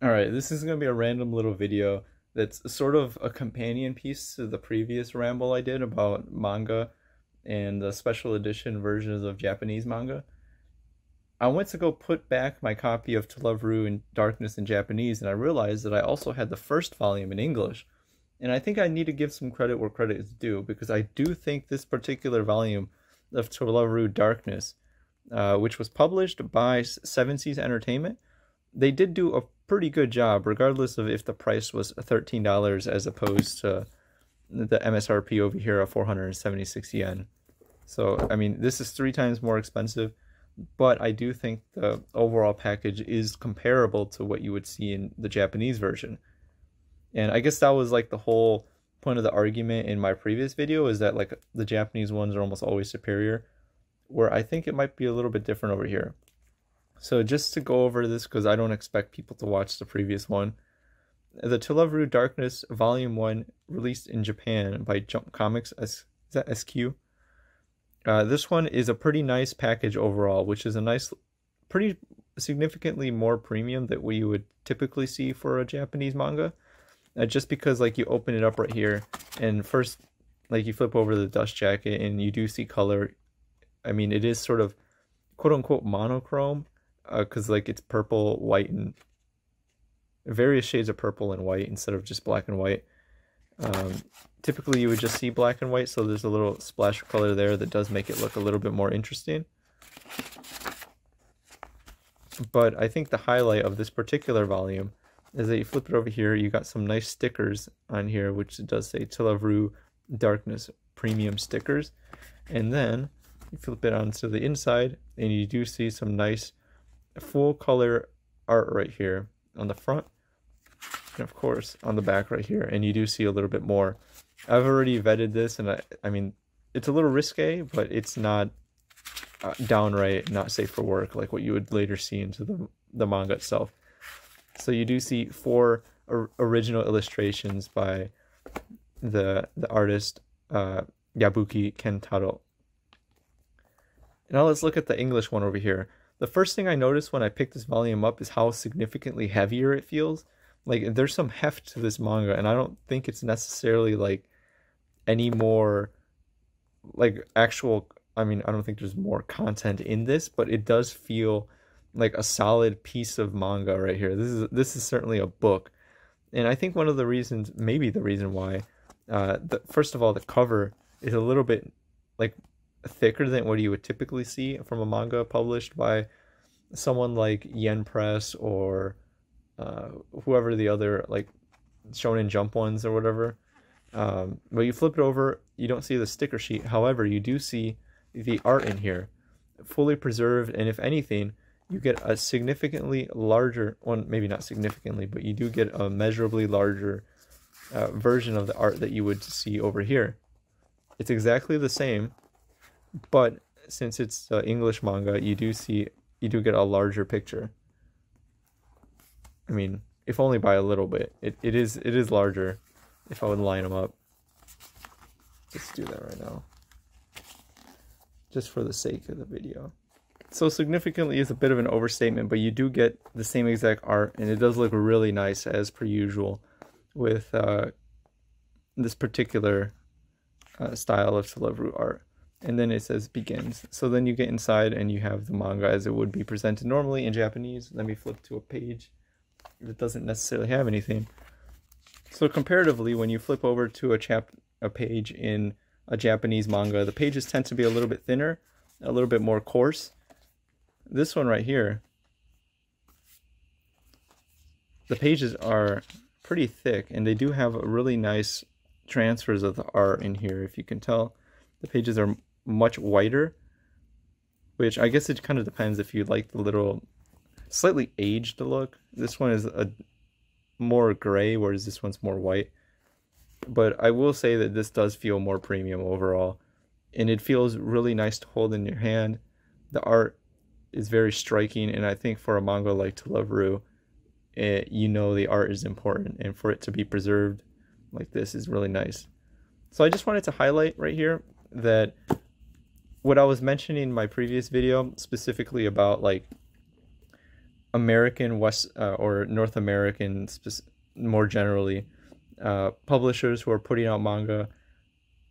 Alright, this is going to be a random little video that's sort of a companion piece to the previous ramble I did about manga and the special edition versions of Japanese manga. I went to go put back my copy of To Love Ru in Darkness in Japanese, and I realized that I also had the first volume in English. And I think I need to give some credit where credit is due, because I do think this particular volume of To Love Ru Darkness, which was published by Seven Seas Entertainment, they did do a pretty good job, regardless of if the price was $13 as opposed to the MSRP over here of 476 yen. So, I mean, this is 3 times more expensive, but I do think the overall package is comparable to what you would see in the Japanese version. And I guess that was like the whole point of the argument in my previous video, is that like the Japanese ones are almost always superior, where I think it might be a little bit different over here. So just to go over this, because I don't expect people to watch the previous one, the To Love Ru Darkness Volume 1, released in Japan by Jump Comics, is that SQ? This one is a pretty nice package overall, which is a nice, pretty significantly more premium than we would typically see for a Japanese manga. Just because like you open it up right here, and first like you flip over the dust jacket and you do see color. I mean, it is sort of quote unquote monochrome, because like it's purple, white, and various shades of purple and white instead of just black and white. Typically you would just see black and white, so there's a little splash of color there that does make it look a little bit more interesting. But I think the highlight of this particular volume is that you flip it over here, you got some nice stickers on here, which does say To Love Ru Darkness Premium stickers. And then you flip it onto the inside, and you do see some nice full color art right here on the front, and of course on the back right here, and you do see a little bit more. I've already vetted this, and I mean, it's a little risque, but it's not downright not safe for work like what you would later see into the manga itself. So you do see 4 original illustrations by the artist Yabuki Kentaro. Now let's look at the English one over here. The first thing I noticed when I picked this volume up is how significantly heavier it feels. Like, there's some heft to this manga, and I don't think it's necessarily like any more like actual, I mean, I don't think there's more content in this, but it does feel like a solid piece of manga right here. This is certainly a book. And I think one of the reasons, maybe the reason why, first of all, the cover is a little bit like thicker than what you would typically see from a manga published by someone like Yen Press or whoever the other like Shonen Jump ones or whatever. But you flip it over, you don't see the sticker sheet. However, you do see the art in here, fully preserved, and if anything, you get a significantly larger one, maybe not significantly, but you do get a measurably larger version of the art that you would see over here. It's exactly the same, but since it's English manga, you do get a larger picture. I mean, if only by a little bit. It is larger if I would line them up. Let's do that right now, just for the sake of the video. So significantly is a bit of an overstatement, but you do get the same exact art, and it does look really nice as per usual with this particular style of To Love Ru art. And then it says begins. So then you get inside and you have the manga as it would be presented normally in Japanese. Let me flip to a page that doesn't necessarily have anything. So comparatively, when you flip over to a page in a Japanese manga, the pages tend to be a little bit thinner, a little bit more coarse. This one right here, the pages are pretty thick, and they do have really nice transfers of the art in here. If you can tell, the pages are much whiter, which I guess it kind of depends if you like the little slightly aged look. This one is a more gray, whereas this one's more white. But I will say that this does feel more premium overall, and it feels really nice to hold in your hand. The art is very striking, and I think for a manga like To Love Ru, you know the art is important, and for it to be preserved like this is really nice. So I just wanted to highlight right here that what I was mentioning in my previous video, specifically about like American West or North American more generally publishers who are putting out manga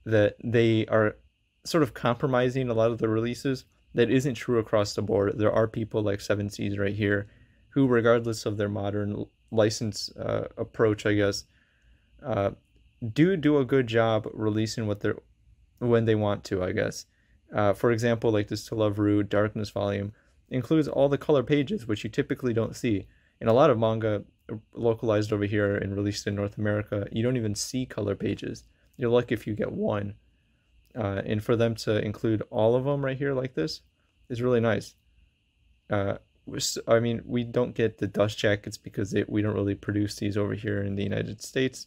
that they are sort of compromising a lot of the releases. That isn't true across the board. There are people like Seven Seas right here who, regardless of their modern license approach, I guess, uh, do a good job releasing what they're when they want to, I guess. For example, like this To Love Ru Darkness volume includes all the color pages, which you typically don't see. In a lot of manga localized over here and released in North America, you don't even see color pages. You're lucky if you get one. And for them to include all of them right here like this is really nice. I mean, we don't get the dust jackets because we don't really produce these over here in the United States,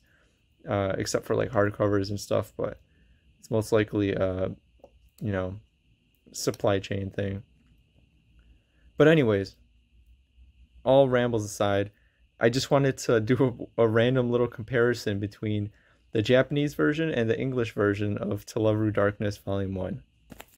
except for like hardcovers and stuff, but it's most likely you know, supply chain thing. But anyways, all rambles aside, I just wanted to do a random little comparison between the Japanese version and the English version of To Love Ru Darkness Volume 1.